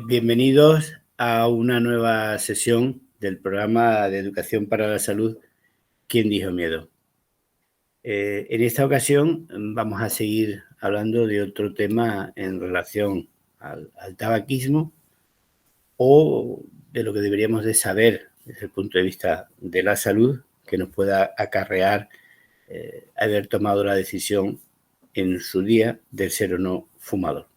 Bienvenidos a una nueva sesión del programa de Educación para la Salud, ¿Quién dijo miedo? En esta ocasión vamos a seguir hablando de otro tema en relación al tabaquismo o de lo que deberíamos de saber desde el punto de vista de la salud que nos pueda acarrear haber tomado la decisión en su día de ser o no fumador.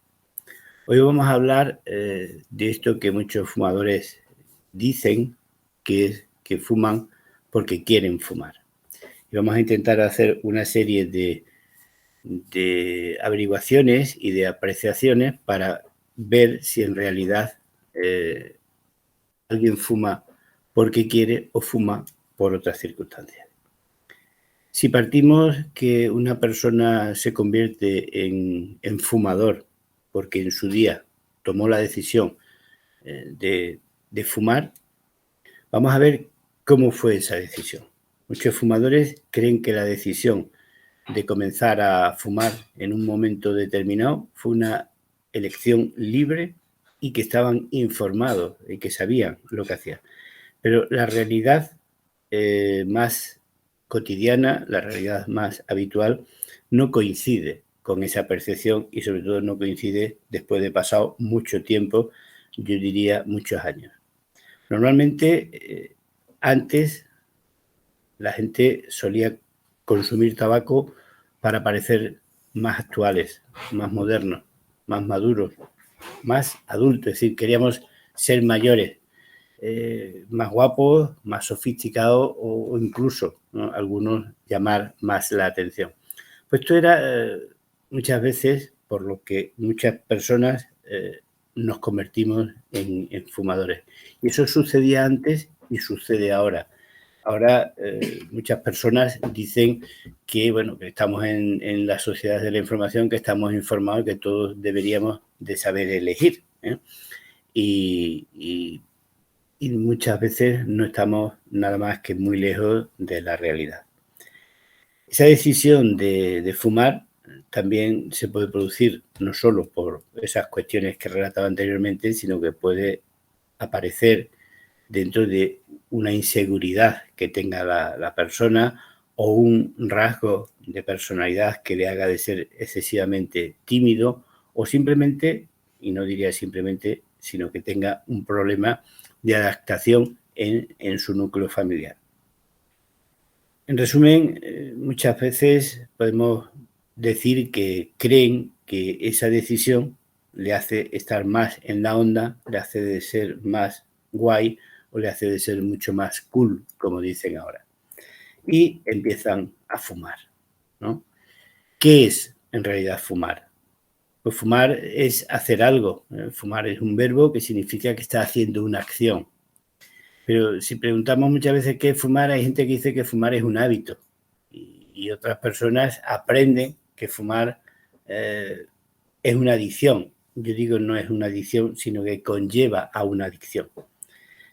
Hoy vamos a hablar de esto que muchos fumadores dicen, que es que fuman porque quieren fumar. Y vamos a intentar hacer una serie de averiguaciones y de apreciaciones para ver si en realidad alguien fuma porque quiere o fuma por otras circunstancias. Si partimos que una persona se convierte en fumador porque en su día tomó la decisión de fumar, vamos a ver cómo fue esa decisión. Muchos fumadores creen que la decisión de comenzar a fumar en un momento determinado fue una elección libre y que estaban informados y que sabían lo que hacían. Pero la realidad más cotidiana, la realidad más habitual, no coincide con esa percepción y sobre todo no coincide después de pasado mucho tiempo, yo diría muchos años. Normalmente, antes la gente solía consumir tabaco para parecer más actuales, más modernos, más maduros, más adultos, es decir, queríamos ser mayores, más guapos, más sofisticados o incluso, ¿no?, algunos llamar más la atención. Pues esto era muchas veces por lo que muchas personas nos convertimos en fumadores. Y eso sucedía antes y sucede ahora. Ahora muchas personas dicen que, bueno, que estamos en la sociedad de la información, que estamos informados, que todos deberíamos de saber elegir, ¿eh? Y muchas veces no estamos nada más que muy lejos de la realidad. Esa decisión de fumar también se puede producir no solo por esas cuestiones que relataba anteriormente, sino que puede aparecer dentro de una inseguridad que tenga la persona o un rasgo de personalidad que le haga de ser excesivamente tímido o simplemente, y no diría simplemente, sino que tenga un problema de adaptación en su núcleo familiar. En resumen, muchas veces podemos decir que creen que esa decisión le hace estar más en la onda, le hace de ser más guay o le hace de ser mucho más cool, como dicen ahora. Y empiezan a fumar, ¿no? ¿Qué es en realidad fumar? Pues fumar es hacer algo. Fumar es un verbo que significa que está haciendo una acción. Pero si preguntamos muchas veces qué es fumar, hay gente que dice que fumar es un hábito. Y otras personas aprenden que fumar es una adicción. Yo digo no es una adicción, sino que conlleva a una adicción.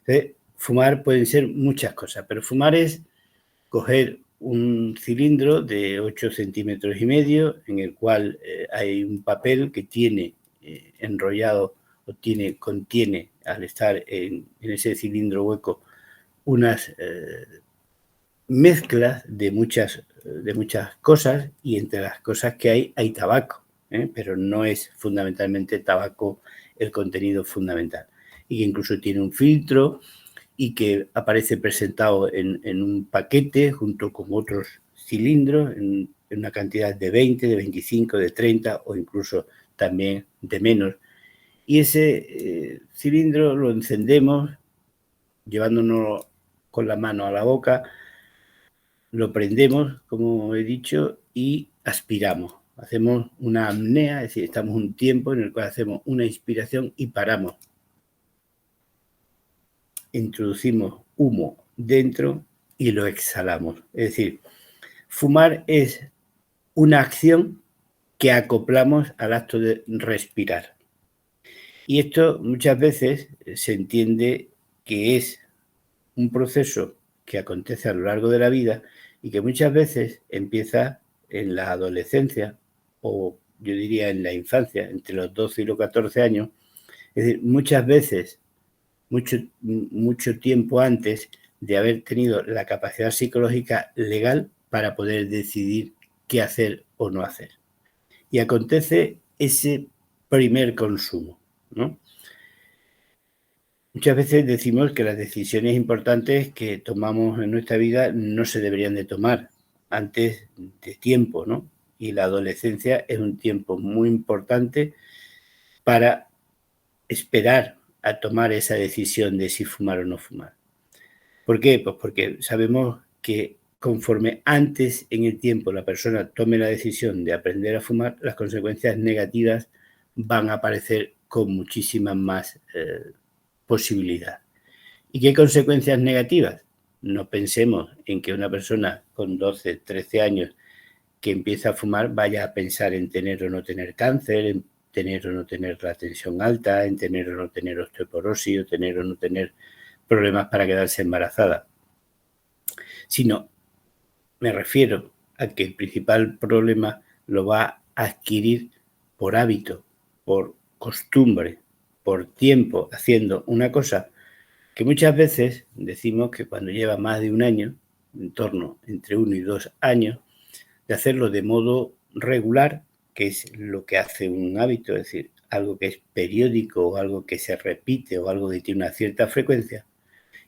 Entonces, fumar pueden ser muchas cosas, pero fumar es coger un cilindro de 8 centímetros y medio en el cual hay un papel que tiene enrollado o contiene, al estar en ese cilindro hueco, unas mezclas de muchas cosas, y entre las cosas que hay tabaco, pero no es fundamentalmente tabaco el contenido fundamental, y que incluso tiene un filtro y que aparece presentado en un paquete junto con otros cilindros en una cantidad de 20, de 25, de 30 o incluso también de menos. Y ese cilindro lo encendemos llevándonos con la mano a la boca, lo prendemos, como he dicho, y aspiramos. Hacemos una apnea, es decir, estamos un tiempo en el cual hacemos una inspiración y paramos. Introducimos humo dentro y lo exhalamos. Es decir, fumar es una acción que acoplamos al acto de respirar. Y esto muchas veces se entiende que es un proceso que acontece a lo largo de la vida y que muchas veces empieza en la adolescencia o yo diría en la infancia, entre los 12 y los 14 años, Es decir, muchas veces, mucho tiempo antes de haber tenido la capacidad psicológica legal para poder decidir qué hacer o no hacer. Y acontece ese primer consumo, ¿no? Muchas veces decimos que las decisiones importantes que tomamos en nuestra vida no se deberían de tomar antes de tiempo, ¿no? Y la adolescencia es un tiempo muy importante para esperar a tomar esa decisión de si fumar o no fumar. ¿Por qué? Pues porque sabemos que conforme antes en el tiempo la persona tome la decisión de aprender a fumar, las consecuencias negativas van a aparecer con muchísima más posibilidad. ¿Y qué consecuencias negativas? No pensemos en que una persona con 12, 13 años que empieza a fumar vaya a pensar en tener o no tener cáncer, en tener o no tener la tensión alta, en tener o no tener osteoporosis, o tener o no tener problemas para quedarse embarazada. Sino, me refiero a que el principal problema lo va a adquirir por hábito, por costumbre, por tiempo haciendo una cosa que muchas veces decimos que cuando lleva más de un año, en torno entre 1 y 2 años, de hacerlo de modo regular, que es lo que hace un hábito, es decir, algo que es periódico o algo que se repite o algo que tiene una cierta frecuencia,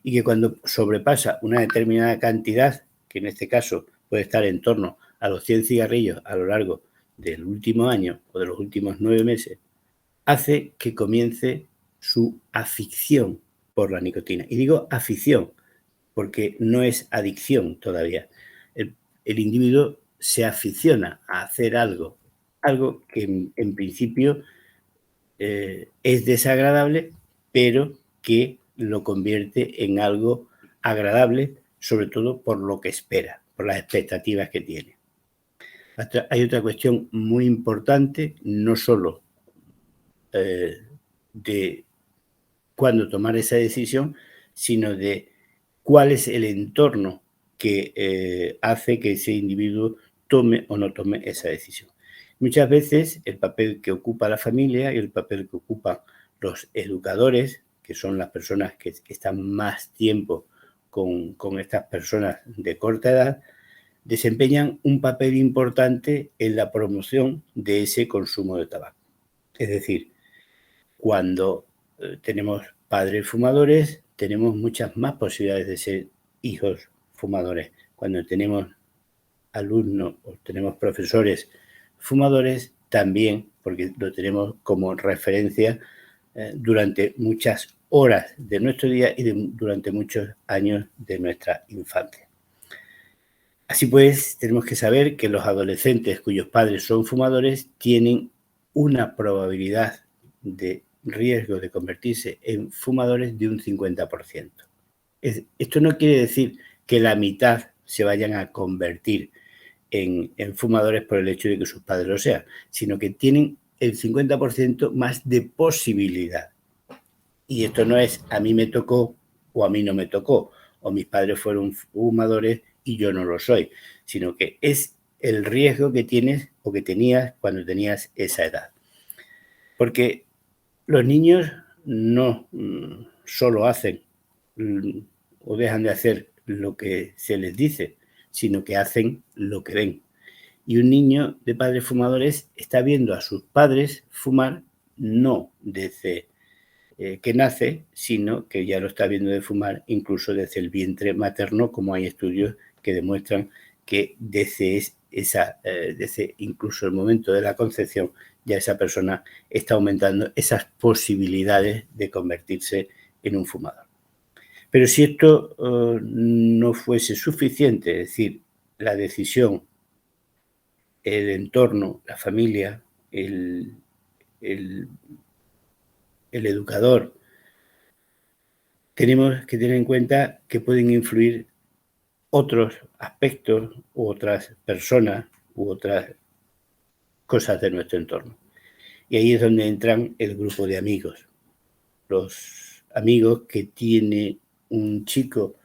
y que cuando sobrepasa una determinada cantidad, que en este caso puede estar en torno a los 100 cigarrillos a lo largo del último año o de los últimos 9 meses, hace que comience su afición por la nicotina. Y digo afición porque no es adicción todavía. El individuo se aficiona a hacer algo, algo que en principio es desagradable, pero que lo convierte en algo agradable, sobre todo por lo que espera, por las expectativas que tiene. Hay otra cuestión muy importante, no solo de cuándo tomar esa decisión, sino de cuál es el entorno que hace que ese individuo tome o no tome esa decisión. Muchas veces el papel que ocupa la familia y el papel que ocupan los educadores, que son las personas que están más tiempo con estas personas de corta edad, desempeñan un papel importante en la promoción de ese consumo de tabaco. Es decir, cuando tenemos padres fumadores, tenemos muchas más posibilidades de ser hijos fumadores. Cuando tenemos alumnos o tenemos profesores fumadores, también, porque lo tenemos como referencia durante muchas horas de nuestro día y durante muchos años de nuestra infancia. Así pues, tenemos que saber que los adolescentes cuyos padres son fumadores tienen una probabilidad de riesgo de convertirse en fumadores de un 50%. Esto no quiere decir que la mitad se vayan a convertir en fumadores por el hecho de que sus padres lo sean, sino que tienen el 50% más de posibilidad. Y esto no es a mí me tocó o a mí no me tocó, o mis padres fueron fumadores y yo no lo soy, sino que es el riesgo que tienes o que tenías cuando tenías esa edad. Porque los niños no solo hacen o dejan de hacer lo que se les dice, sino que hacen lo que ven. Y un niño de padres fumadores está viendo a sus padres fumar no desde que nace, sino que ya lo está viendo de fumar incluso desde el vientre materno, como hay estudios que demuestran que desde incluso el momento de la concepción ya esa persona está aumentando esas posibilidades de convertirse en un fumador. Pero si esto no fuese suficiente, es decir, la decisión, el entorno, la familia, el educador, tenemos que tener en cuenta que pueden influir otros aspectos u otras personas u otras cosas de nuestro entorno. Y ahí es donde entran el grupo de amigos. Los amigos que tiene un chico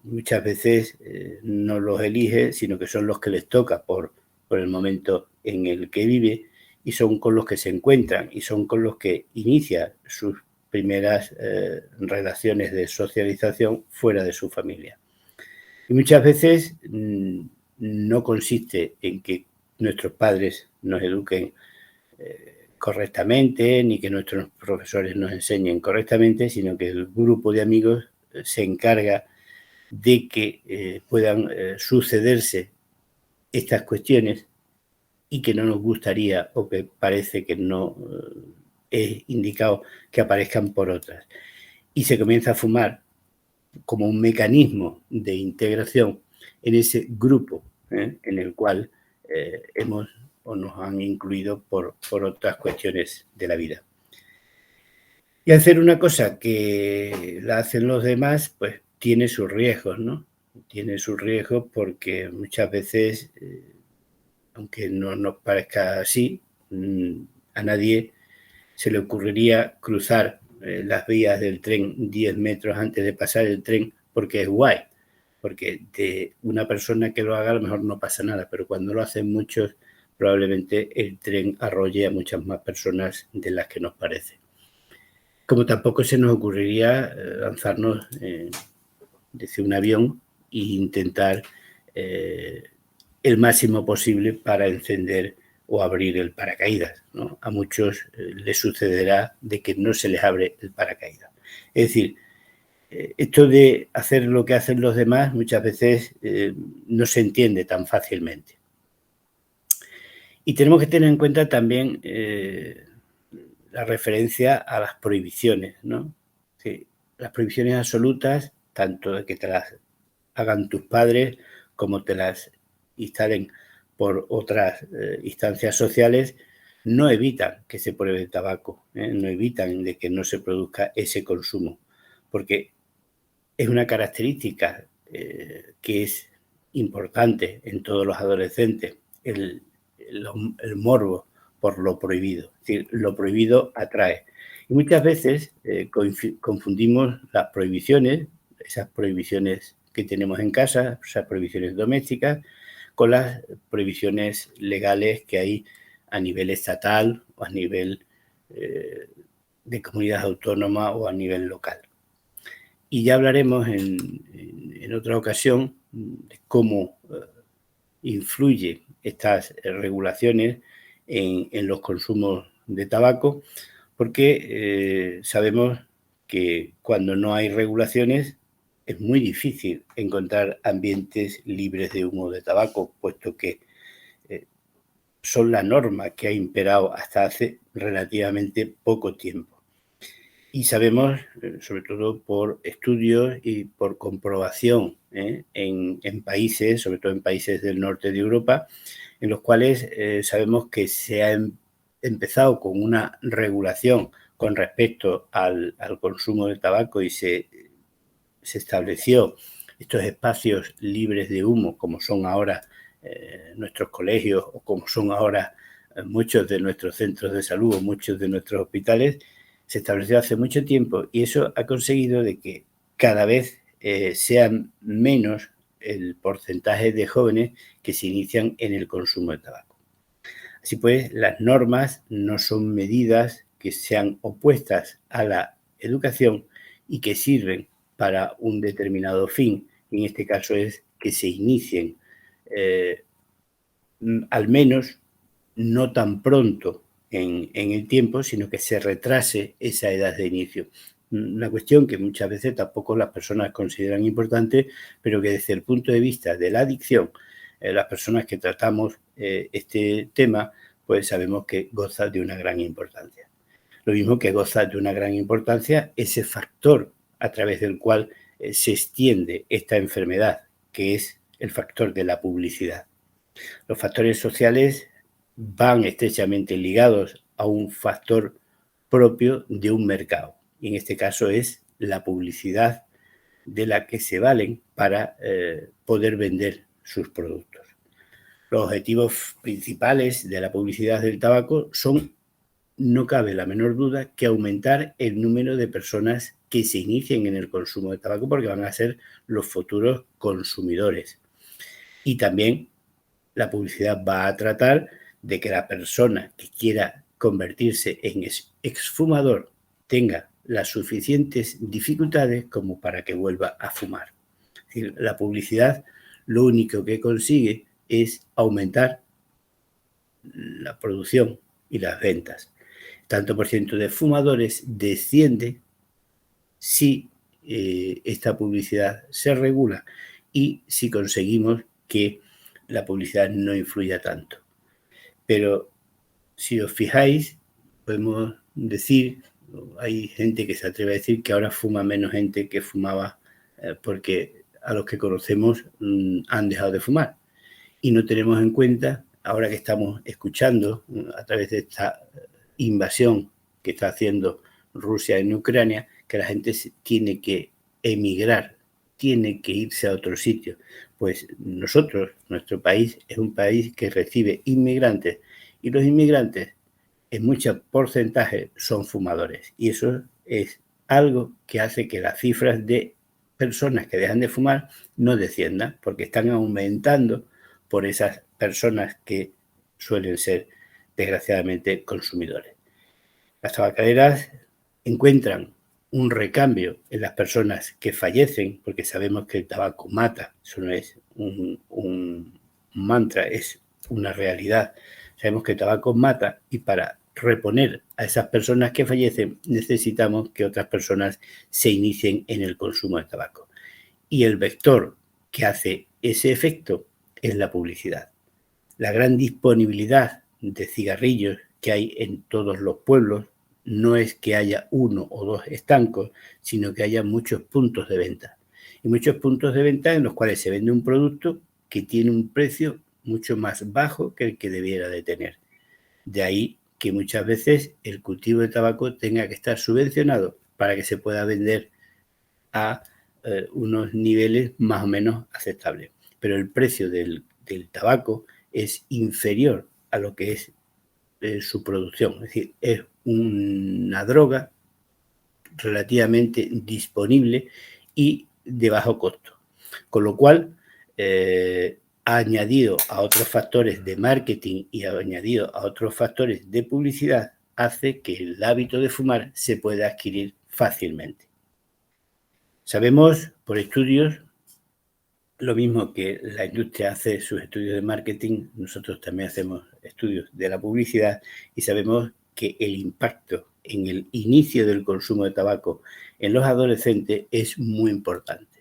muchas veces no los elige, sino que son los que les toca por el momento en el que vive y son con los que se encuentran y son con los que inicia sus primeras relaciones de socialización fuera de su familia. Y muchas veces no consiste en que nuestros padres nos eduquen correctamente, ni que nuestros profesores nos enseñen correctamente, sino que el grupo de amigos se encarga de que puedan sucederse estas cuestiones y que no nos gustaría o que parece que no es indicado que aparezcan por otras. Y se comienza a fumar como un mecanismo de integración en ese grupo en el cual hemos o nos han incluido por otras cuestiones de la vida. Y hacer una cosa que la hacen los demás, pues tiene sus riesgos, ¿no? Tiene sus riesgos porque muchas veces, aunque no nos parezca así, a nadie se le ocurriría cruzar las vías del tren 10 metros antes de pasar el tren porque es guay. Porque de una persona que lo haga a lo mejor no pasa nada, pero cuando lo hacen muchos, probablemente el tren arrolle a muchas más personas de las que nos parece. Como tampoco se nos ocurriría lanzarnos desde un avión e intentar el máximo posible para encender o abrir el paracaídas, ¿no? A muchos les sucederá de que no se les abre el paracaídas. Es decir, esto de hacer lo que hacen los demás muchas veces no se entiende tan fácilmente. Y tenemos que tener en cuenta también la referencia a las prohibiciones, ¿no? Sí, las prohibiciones absolutas, tanto de que te las hagan tus padres como te las instalen por otras instancias sociales, no evitan que se pruebe el tabaco, no evitan de que no se produzca ese consumo, porque es una característica que es importante en todos los adolescentes, el morbo por lo prohibido. Es decir, lo prohibido atrae. Y muchas veces confundimos las prohibiciones, esas prohibiciones que tenemos en casa, esas prohibiciones domésticas, con las prohibiciones legales que hay a nivel estatal o a nivel de comunidad autónoma o a nivel local. Y ya hablaremos en otra ocasión de cómo influye estas regulaciones en los consumos de tabaco, porque sabemos que cuando no hay regulaciones es muy difícil encontrar ambientes libres de humo de tabaco, puesto que son la norma que ha imperado hasta hace relativamente poco tiempo. Y sabemos, sobre todo por estudios y por comprobación en países, sobre todo en países del norte de Europa, en los cuales sabemos que se ha empezado con una regulación con respecto al consumo de tabaco y se estableció estos espacios libres de humo, como son ahora nuestros colegios o como son ahora muchos de nuestros centros de salud o muchos de nuestros hospitales. Se estableció hace mucho tiempo y eso ha conseguido de que cada vez sean menos el porcentaje de jóvenes que se inician en el consumo de tabaco. Así pues, las normas no son medidas que sean opuestas a la educación y que sirven para un determinado fin. En este caso es que se inicien al menos no tan pronto en el tiempo, sino que se retrase esa edad de inicio. Una cuestión que muchas veces tampoco las personas consideran importante, pero que desde el punto de vista de la adicción, las personas que tratamos este tema, pues sabemos que goza de una gran importancia. Lo mismo que goza de una gran importancia ese factor a través del cual se extiende esta enfermedad, que es el factor de la publicidad. Los factores sociales van estrechamente ligados a un factor propio de un mercado. Y en este caso es la publicidad de la que se valen para poder vender sus productos. Los objetivos principales de la publicidad del tabaco son, no cabe la menor duda, que aumentar el número de personas que se inicien en el consumo de tabaco porque van a ser los futuros consumidores. Y también la publicidad va a tratar de que la persona que quiera convertirse en exfumador tenga las suficientes dificultades como para que vuelva a fumar. Es decir, la publicidad lo único que consigue es aumentar la producción y las ventas. Tanto por ciento de fumadores desciende si esta publicidad se regula y si conseguimos que la publicidad no influya tanto. Pero si os fijáis, podemos decir, hay gente que se atreve a decir que ahora fuma menos gente que fumaba porque a los que conocemos han dejado de fumar. Y no tenemos en cuenta, ahora que estamos escuchando a través de esta invasión que está haciendo Rusia en Ucrania, que la gente tiene que emigrar, tiene que irse a otro sitio. Pues nosotros, nuestro país, es un país que recibe inmigrantes y los inmigrantes en mucho porcentaje son fumadores. Y eso es algo que hace que las cifras de personas que dejan de fumar no desciendan, porque están aumentando por esas personas que suelen ser, desgraciadamente, consumidores. Las tabacaleras encuentran un recambio en las personas que fallecen, porque sabemos que el tabaco mata, eso no es un mantra, es una realidad. Sabemos que el tabaco mata y para reponer a esas personas que fallecen necesitamos que otras personas se inicien en el consumo de tabaco. Y el vector que hace ese efecto es la publicidad. La gran disponibilidad de cigarrillos que hay en todos los pueblos no es que haya uno o dos estancos, sino que haya muchos puntos de venta. Y muchos puntos de venta en los cuales se vende un producto que tiene un precio mucho más bajo que el que debiera de tener. De ahí que muchas veces el cultivo de tabaco tenga que estar subvencionado para que se pueda vender a unos niveles más o menos aceptables. Pero el precio del tabaco es inferior a lo que es su producción. Es decir, es una droga relativamente disponible y de bajo costo. Con lo cual, añadido a otros factores de marketing y añadido a otros factores de publicidad, hace que el hábito de fumar se pueda adquirir fácilmente. Sabemos por estudios, lo mismo que la industria hace sus estudios de marketing, nosotros también hacemos estudios de la publicidad y sabemos que el impacto en el inicio del consumo de tabaco en los adolescentes es muy importante.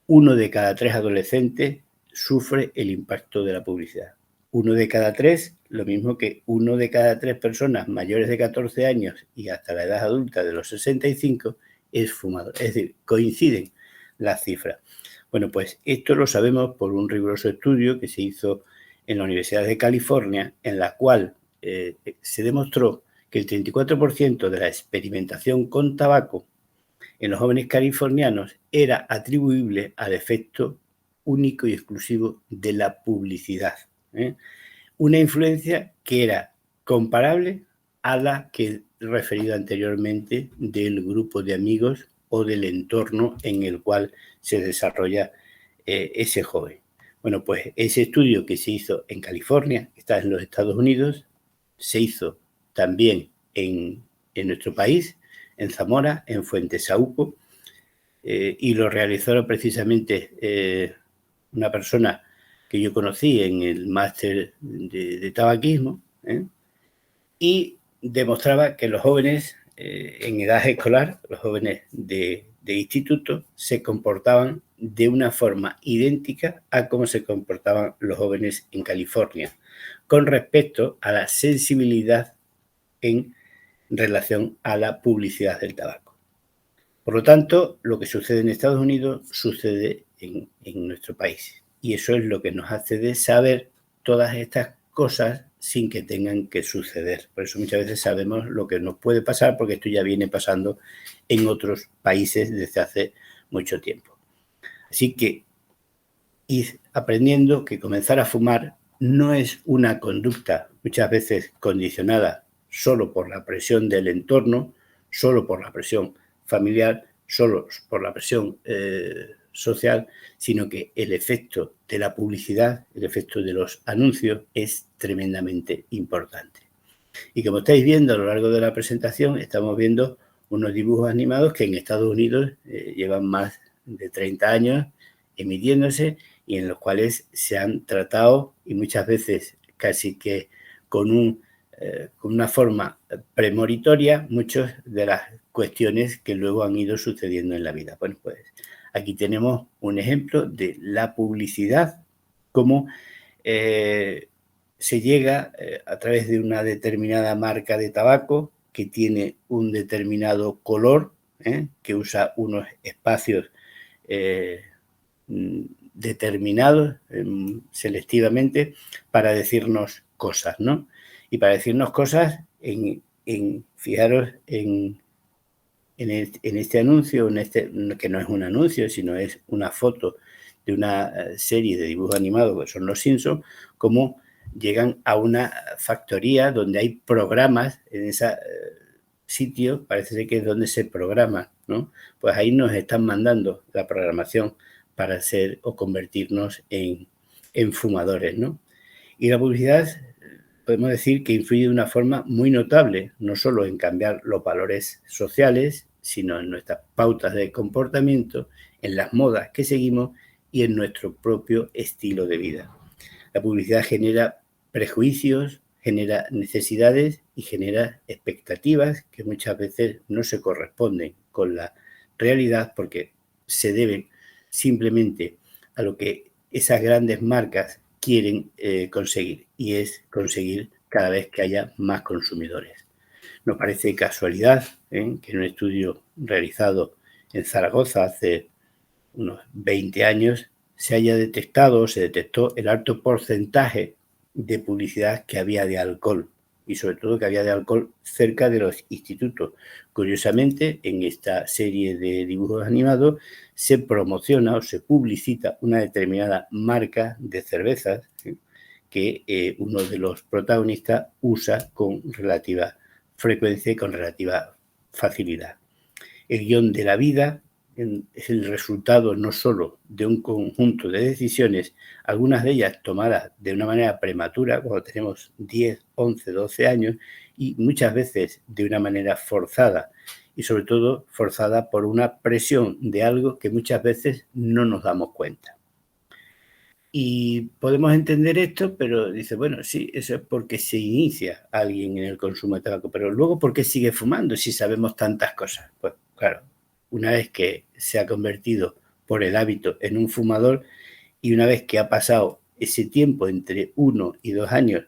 1 de cada 3 adolescentes sufre el impacto de la publicidad. 1 de cada 3, lo mismo que 1 de cada 3 personas mayores de 14 años y hasta la edad adulta de los 65 es fumador. Es decir, coinciden las cifras. Bueno, pues esto lo sabemos por un riguroso estudio que se hizo en la Universidad de California, en la cual se demostró que el 34% de la experimentación con tabaco en los jóvenes californianos era atribuible al efecto único y exclusivo de la publicidad. Una influencia que era comparable a la que he referido anteriormente del grupo de amigos o del entorno en el cual se desarrolla ese joven. Bueno, pues ese estudio que se hizo en California, que está en los Estados Unidos, se hizo también en nuestro país, en Zamora, en Fuentesaúco, y lo realizó precisamente una persona que yo conocí en el máster de tabaquismo, y demostraba que los jóvenes en edad escolar, los jóvenes de instituto, se comportaban de una forma idéntica a cómo se comportaban los jóvenes en California, con respecto a la sensibilidad en relación a la publicidad del tabaco. Por lo tanto, lo que sucede en Estados Unidos sucede en nuestro país. Y eso es lo que nos hace de saber todas estas cosas sin que tengan que suceder. Por eso muchas veces sabemos lo que nos puede pasar, porque esto ya viene pasando en otros países desde hace mucho tiempo. Así que ir aprendiendo que comenzar a fumar no es una conducta muchas veces condicionada solo por la presión del entorno, solo por la presión familiar, solo por la presión social, sino que el efecto de la publicidad, el efecto de los anuncios es tremendamente importante. Y como estáis viendo a lo largo de la presentación, estamos viendo unos dibujos animados que en Estados Unidos llevan más de 30 años emitiéndose y en los cuales se han tratado, y muchas veces casi que con una forma premonitoria, muchas de las cuestiones que luego han ido sucediendo en la vida. Bueno, pues aquí tenemos un ejemplo de la publicidad, cómo se llega a través de una determinada marca de tabaco que tiene un determinado color, que usa unos espacios determinados selectivamente para decirnos cosas, ¿no? Y para decirnos cosas, fijaros en este anuncio, que no es un anuncio, sino es una foto de una serie de dibujos animados que son los Simpsons, cómo llegan a una factoría donde hay programas en ese sitio, parece ser que es donde se programa, ¿no? Pues ahí nos están mandando la programación para ser o convertirnos en fumadores, ¿no? Y la publicidad, podemos decir que influye de una forma muy notable, no solo en cambiar los valores sociales, sino en nuestras pautas de comportamiento, en las modas que seguimos y en nuestro propio estilo de vida. La publicidad genera prejuicios, genera necesidades y genera expectativas que muchas veces no se corresponden con la realidad porque se deben simplemente a lo que esas grandes marcas quieren conseguir, y es conseguir cada vez que haya más consumidores. No parece casualidad que en un estudio realizado en Zaragoza hace unos 20 años se detectó el alto porcentaje de publicidad que había de alcohol, y sobre todo que había de alcohol cerca de los institutos. Curiosamente, en esta serie de dibujos animados se promociona o se publicita una determinada marca de cervezas que uno de los protagonistas usa con relativa frecuencia y con relativa facilidad. El guión de la vida es el resultado no solo de un conjunto de decisiones, algunas de ellas tomadas de una manera prematura, cuando tenemos 10, 11, 12 años, y muchas veces de una manera forzada, y sobre todo forzada por una presión de algo que muchas veces no nos damos cuenta. Y podemos entender esto, pero dice, bueno, sí, eso es porque se inicia alguien en el consumo de tabaco, pero luego, ¿por qué sigue fumando si sabemos tantas cosas? Pues claro, una vez que se ha convertido por el hábito en un fumador y una vez que ha pasado ese tiempo entre 1 y 2 años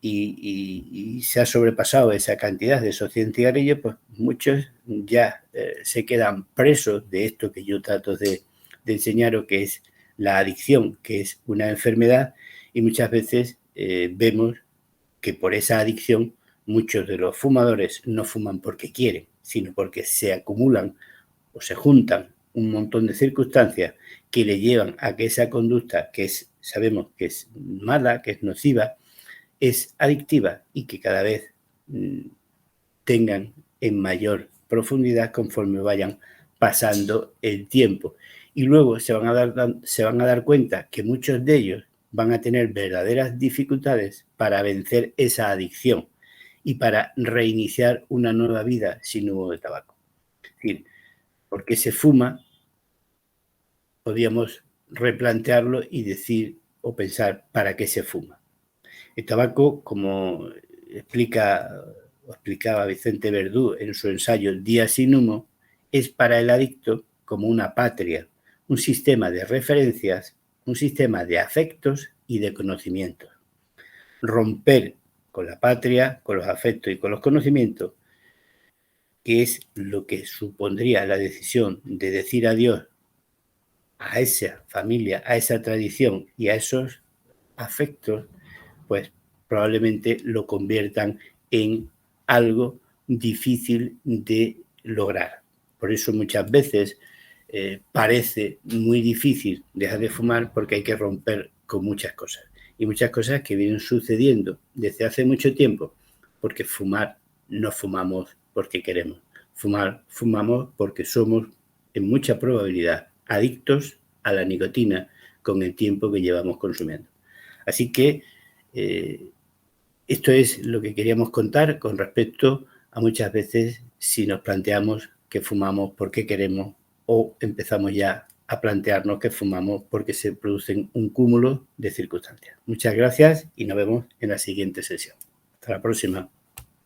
y se ha sobrepasado esa cantidad de esos 100 cigarrillos, pues muchos ya se quedan presos de esto que yo trato de enseñaros, que es la adicción, que es una enfermedad, y muchas veces vemos que por esa adicción muchos de los fumadores no fuman porque quieren, sino porque se acumulan o se juntan un montón de circunstancias que le llevan a que esa conducta, que sabemos que es mala, que es nociva, es adictiva y que cada vez tengan en mayor profundidad conforme vayan pasando el tiempo. Y luego se van a dar cuenta que muchos de ellos van a tener verdaderas dificultades para vencer esa adicción y para reiniciar una nueva vida sin humo de tabaco. Es decir, ¿por qué se fuma? Podríamos replantearlo y decir o pensar, ¿para qué se fuma? El tabaco, como explicaba Vicente Verdú en su ensayo Día sin humo, es para el adicto como una patria, un sistema de referencias, un sistema de afectos y de conocimientos. Romper con la patria, con los afectos y con los conocimientos, que es lo que supondría la decisión de decir adiós a esa familia, a esa tradición y a esos afectos, pues probablemente lo conviertan en algo difícil de lograr. Por eso muchas veces parece muy difícil dejar de fumar, porque hay que romper con muchas cosas. Y muchas cosas que vienen sucediendo desde hace mucho tiempo, porque fumar no fumamos porque queremos. Fumamos porque somos, en mucha probabilidad, adictos a la nicotina con el tiempo que llevamos consumiendo. Así que esto es lo que queríamos contar con respecto a muchas veces si nos planteamos que fumamos porque queremos o empezamos ya a plantearnos que fumamos porque se producen un cúmulo de circunstancias. Muchas gracias y nos vemos en la siguiente sesión. Hasta la próxima.